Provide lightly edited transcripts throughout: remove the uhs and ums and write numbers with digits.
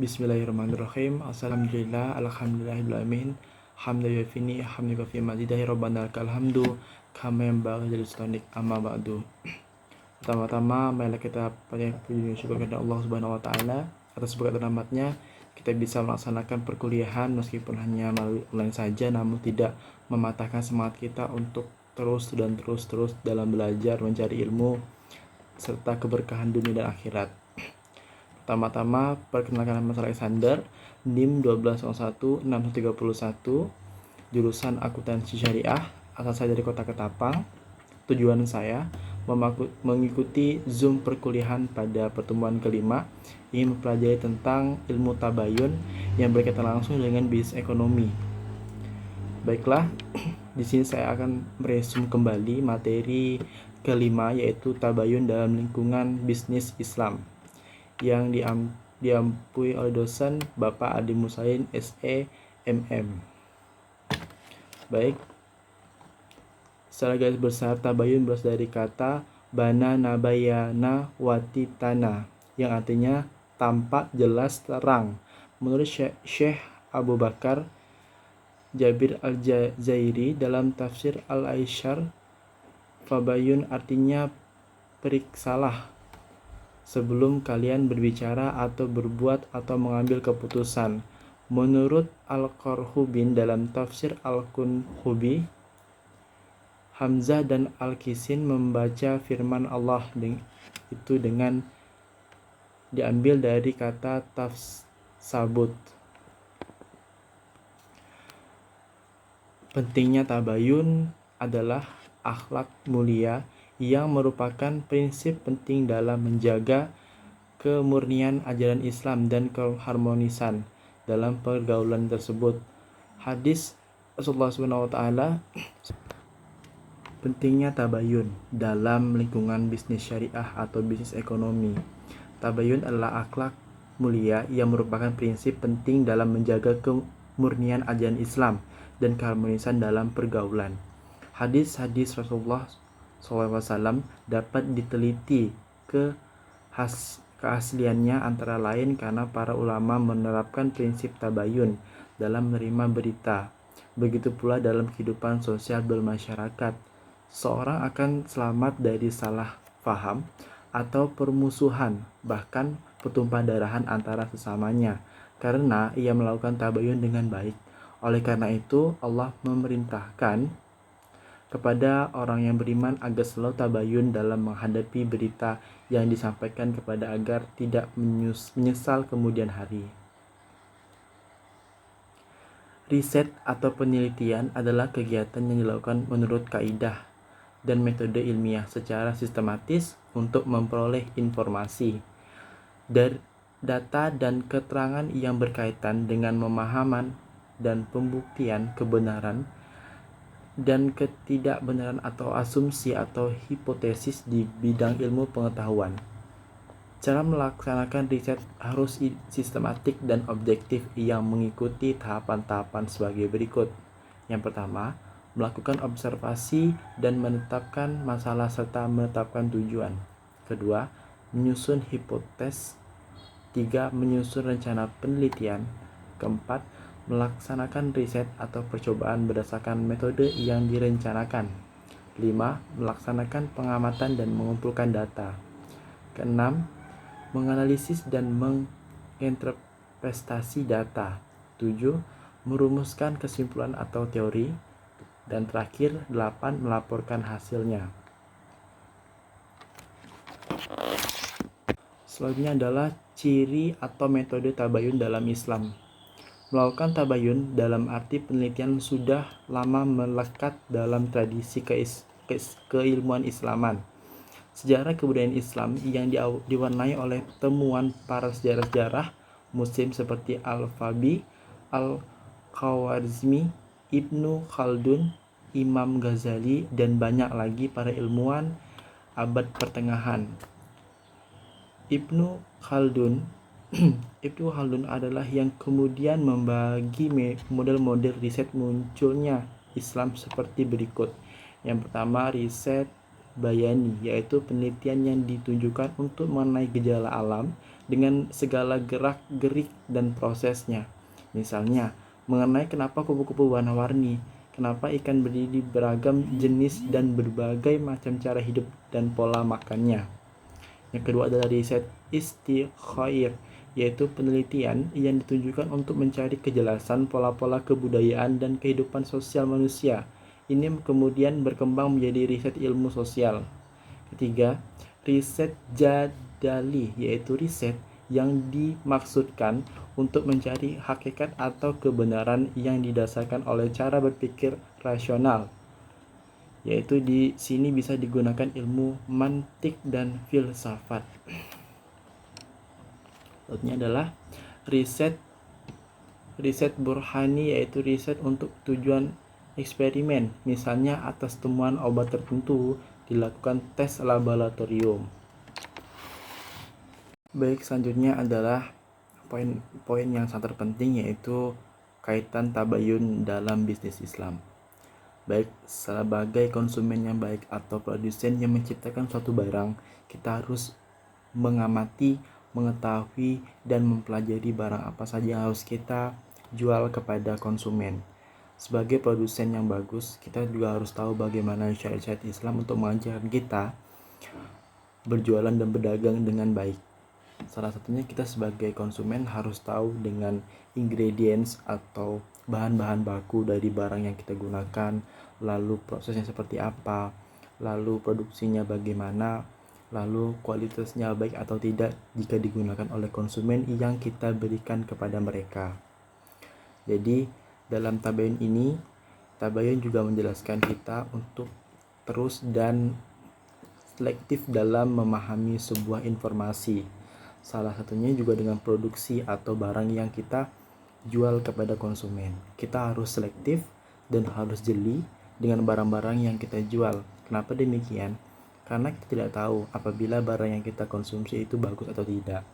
Bismillahirrahmanirrahim. Alhamdulillah, alhamdulillahirrahmanirrahim. Hamdan yafini, hamdan kafi mazidahi rabbana lakal hamdu kama yanbaghi li sultanik amma ba'du. Pertama-tama, marilah kita banyak puji dan syukur kepada Allah Subhanahu wa taala atas berkat dan rahmatnya kita bisa melaksanakan perkuliahan meskipun hanya melalui online saja, namun tidak mematahkan semangat kita untuk terus dalam belajar, mencari ilmu serta keberkahan dunia dan akhirat. Pertama-tama, perkenalkan nama saya Alexander, NIM 12016131, jurusan Akuntansi Syariah, asal saya dari Kota Ketapang. Tujuan saya mengikuti Zoom perkuliahan pada pertemuan kelima, ingin mempelajari tentang ilmu tabayun yang berkaitan langsung dengan bisnis ekonomi. Baiklah, di sini saya akan meresum kembali materi kelima, yaitu tabayun dalam lingkungan bisnis Islam, yang diampui oleh dosen Bapak Adi Musain SE MM. Baik, secara garis besar tabayun berasal dari kata bana nabayana watitana, yang artinya tampak, jelas, terang. Menurut Syekh Abu Bakar Jabir Al-Jazairi dalam tafsir Al-Aisyar, tabayun artinya periksalah sebelum kalian berbicara atau berbuat atau mengambil keputusan. Menurut Al-Qurtubi dalam tafsir Al-Qurtubi, Hamzah dan Al-Kisin membaca firman Allah itu dengan diambil dari kata tafsabut. Pentingnya tabayun adalah akhlak mulia yang merupakan prinsip penting dalam menjaga kemurnian ajaran Islam dan keharmonisan dalam pergaulan tersebut. Hadis Rasulullah SAW, pentingnya tabayun dalam lingkungan bisnis syariah atau bisnis ekonomi. Tabayun adalah akhlak mulia yang merupakan prinsip penting dalam menjaga kemurnian ajaran Islam dan keharmonisan dalam pergaulan. Hadis-hadis Rasulullah SAW dapat diteliti keasliannya antara lain karena para ulama menerapkan prinsip tabayun dalam menerima berita. Begitu pula dalam kehidupan sosial bermasyarakat. Seorang akan selamat dari salah faham atau permusuhan, bahkan pertumpahan darahan antara sesamanya, karena ia melakukan tabayun dengan baik. Oleh karena itu, Allah memerintahkan kepada orang yang beriman agar selalu tabayun dalam menghadapi berita yang disampaikan kepada agar tidak menyesal kemudian hari. Riset atau penelitian adalah kegiatan yang dilakukan menurut kaidah dan metode ilmiah secara sistematis untuk memperoleh informasi, data dan keterangan yang berkaitan dengan pemahaman dan pembuktian kebenaran dan ketidakbenaran atau asumsi atau hipotesis di bidang ilmu pengetahuan. Cara melaksanakan riset harus sistematik dan objektif yang mengikuti tahapan-tahapan sebagai berikut. Yang pertama, melakukan observasi dan menetapkan masalah serta menetapkan tujuan. Kedua, menyusun hipotesis. Tiga, menyusun rencana penelitian. Keempat, melaksanakan riset atau percobaan berdasarkan metode yang direncanakan. 5. Melaksanakan pengamatan dan mengumpulkan data. Keenam, menganalisis dan menginterpretasi data. 7. Merumuskan kesimpulan atau teori. Dan terakhir, 8. Melaporkan hasilnya. Selanjutnya adalah ciri atau metode tabayun dalam Islam. Melakukan tabayun dalam arti penelitian sudah lama melekat dalam tradisi keilmuan Islaman. Sejarah kebudayaan Islam yang diwarnai oleh temuan para sejarah-sejarah Muslim seperti Al-Farabi, Al-Khwarizmi, Ibnu Khaldun, Imam Ghazali, dan banyak lagi para ilmuwan abad pertengahan. Ibnu Khaldun adalah yang kemudian membagi model-model riset munculnya Islam seperti berikut. Yang pertama, riset bayani, yaitu penelitian yang ditujukan untuk mengenai gejala alam dengan segala gerak-gerik dan prosesnya. Misalnya, mengenai kenapa kupu-kupu warna-warni, kenapa ikan berdiri beragam jenis dan berbagai macam cara hidup dan pola makannya. Yang kedua adalah riset istikhair, yaitu penelitian yang ditujukan untuk mencari kejelasan pola-pola kebudayaan dan kehidupan sosial manusia. Ini kemudian berkembang menjadi riset ilmu sosial. Ketiga, riset jadali, yaitu riset yang dimaksudkan untuk mencari hakikat atau kebenaran yang didasarkan oleh cara berpikir rasional, yaitu di sini bisa digunakan ilmu mantik dan filsafat. Selanjutnya adalah riset burhani, yaitu riset untuk tujuan eksperimen, misalnya atas temuan obat tertentu dilakukan tes laboratorium. Baik, selanjutnya adalah poin yang sangat terpenting, yaitu kaitan tabayun dalam bisnis Islam. Baik sebagai konsumen yang baik atau produsen yang menciptakan suatu barang, kita harus mengamati, mengetahui, dan mempelajari barang apa saja yang harus kita jual kepada konsumen. Sebagai produsen yang bagus, kita juga harus tahu bagaimana syariat Islam untuk mengajarkan kita berjualan dan berdagang dengan baik. Salah satunya kita sebagai konsumen harus tahu dengan ingredients atau bahan-bahan baku dari barang yang kita gunakan, lalu prosesnya seperti apa, lalu produksinya bagaimana, lalu kualitasnya baik atau tidak jika digunakan oleh konsumen yang kita berikan kepada mereka. Jadi dalam tabayun ini, tabayun juga menjelaskan kita untuk terus dan selektif dalam memahami sebuah informasi. Salah satunya juga dengan produksi atau barang yang kita jual kepada konsumen. Kita harus selektif dan harus jeli dengan barang-barang yang kita jual. Kenapa demikian? Karena kita tidak tahu apabila barang yang kita konsumsi itu bagus atau tidak,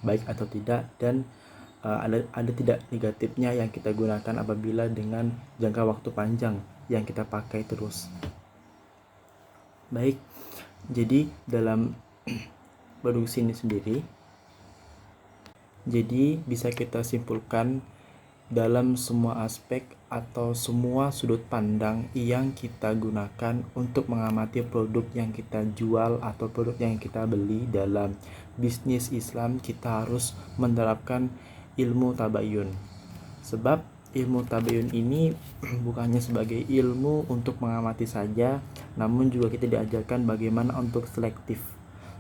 baik atau tidak, dan ada tidak negatifnya yang kita gunakan apabila dengan jangka waktu panjang yang kita pakai terus. Baik, jadi dalam produksi ini sendiri, jadi bisa kita simpulkan dalam semua aspek atau semua sudut pandang yang kita gunakan untuk mengamati produk yang kita jual atau produk yang kita beli dalam bisnis Islam, kita harus menerapkan ilmu tabayun. Sebab ilmu tabayun ini bukannya sebagai ilmu untuk mengamati saja, namun juga kita diajarkan bagaimana untuk selektif.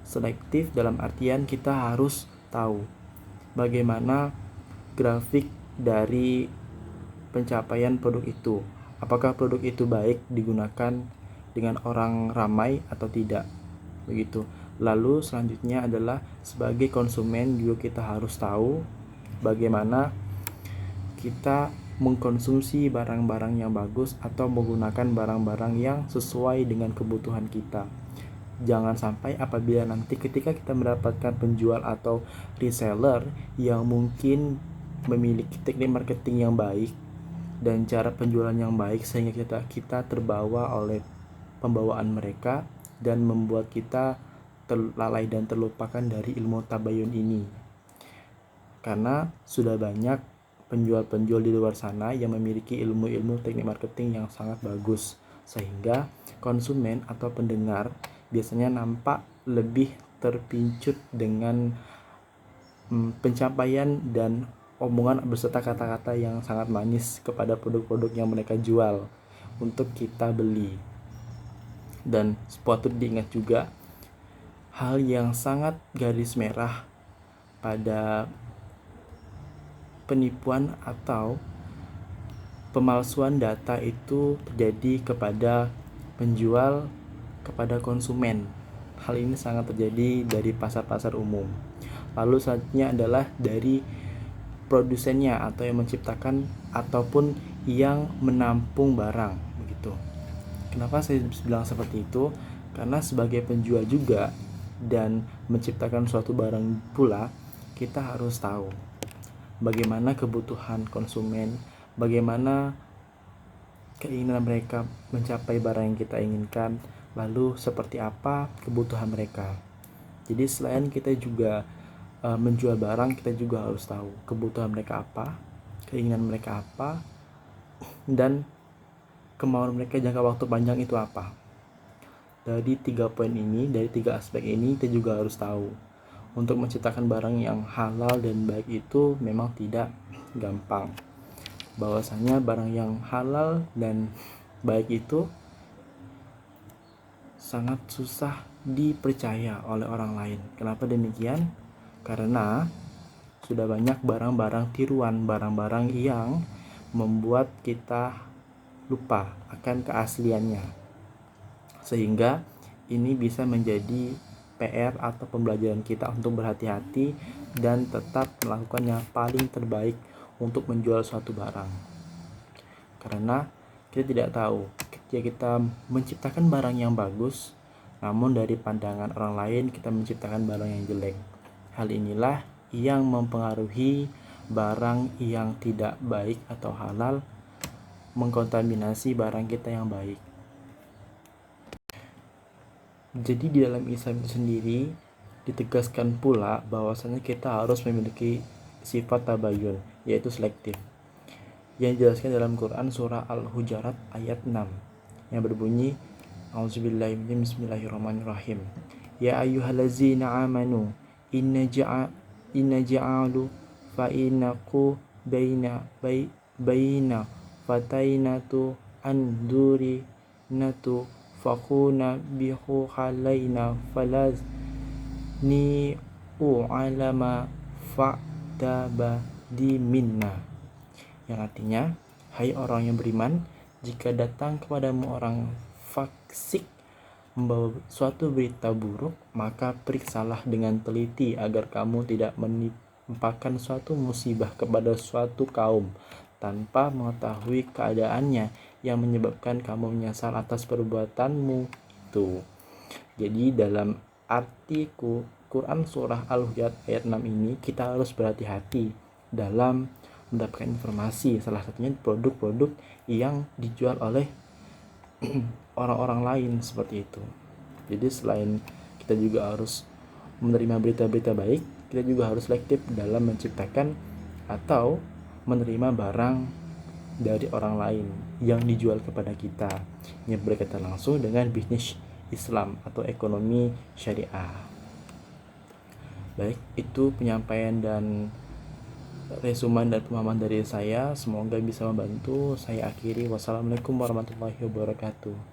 Selektif dalam artian kita harus tahu bagaimana grafik dari pencapaian produk itu. Apakah produk itu baik digunakan dengan orang ramai atau tidak, begitu. Lalu selanjutnya adalah sebagai konsumen juga kita harus tahu bagaimana kita mengkonsumsi barang-barang yang bagus atau menggunakan barang-barang yang sesuai dengan kebutuhan kita. Jangan sampai apabila nanti ketika kita mendapatkan penjual atau reseller yang mungkin memiliki teknik marketing yang baik dan cara penjualan yang baik, sehingga kita terbawa oleh pembawaan mereka dan membuat kita lalai dan terlupakan dari ilmu tabayun ini. Karena sudah banyak penjual-penjual di luar sana yang memiliki ilmu-ilmu teknik marketing yang sangat bagus, sehingga konsumen atau pendengar biasanya nampak lebih terpincut dengan pencapaian dan omongan beserta kata-kata yang sangat manis kepada produk-produk yang mereka jual untuk kita beli. Dan patut diingat juga hal yang sangat garis merah pada penipuan atau pemalsuan data itu terjadi kepada penjual kepada konsumen. Hal ini sangat terjadi dari pasar-pasar umum. Lalu selanjutnya adalah dari produsennya atau yang menciptakan ataupun yang menampung barang, begitu. Kenapa saya bilang seperti itu? Karena sebagai penjual juga dan menciptakan suatu barang pula, kita harus tahu bagaimana kebutuhan konsumen, bagaimana keinginan mereka mencapai barang yang kita inginkan, lalu seperti apa kebutuhan mereka. Jadi selain kita juga menjual barang, kita juga harus tahu kebutuhan mereka apa, keinginan mereka apa, dan kemauan mereka jangka waktu panjang itu apa. Dari 3 poin ini, dari 3 aspek ini, kita juga harus tahu. Untuk menciptakan barang yang halal dan baik itu memang tidak gampang. Bahwasanya barang yang halal dan baik itu sangat susah dipercaya oleh orang lain. Kenapa demikian? Karena sudah banyak barang-barang tiruan, barang-barang yang membuat kita lupa akan keasliannya. Sehingga ini bisa menjadi PR atau pembelajaran kita untuk berhati-hati dan tetap melakukan yang paling terbaik untuk menjual suatu barang. Karena kita tidak tahu ketika kita menciptakan barang yang bagus, namun dari pandangan orang lain kita menciptakan barang yang jelek. Hal inilah yang mempengaruhi barang yang tidak baik atau halal mengkontaminasi barang kita yang baik. Jadi di dalam Islam itu sendiri ditegaskan pula bahwasanya kita harus memiliki sifat tabayun, yaitu selektif, yang dijelaskan dalam Quran surah Al-Hujurat ayat 6 yang berbunyi A'udzubillahi bismillahirrahmanirrahim. Ya ayyuhallazina amanu inna ja'alu fa innaku baina fatainatu anduri natu fakuna bihu halaina falaz ni u'alama fa'tabadi minna, yang artinya, hai orang yang beriman, jika datang kepadamu orang fasik membawa suatu berita buruk, maka periksalah dengan teliti agar kamu tidak menimpakan suatu musibah kepada suatu kaum tanpa mengetahui keadaannya yang menyebabkan kamu menyesal atas perbuatanmu itu. Jadi dalam arti Quran surah Al-Hujurat ayat 6 ini kita harus berhati-hati dalam mendapatkan informasi, salah satunya produk-produk yang dijual oleh orang-orang lain seperti itu. Jadi selain kita juga harus menerima berita-berita baik, kita juga harus selektif dalam menciptakan atau menerima barang dari orang lain yang dijual kepada kita yang berkaitan langsung dengan bisnis Islam atau ekonomi syariah. Baik, itu penyampaian dan resumen dan pemahaman dari saya, semoga bisa membantu. Saya akhiri, wassalamualaikum warahmatullahi wabarakatuh.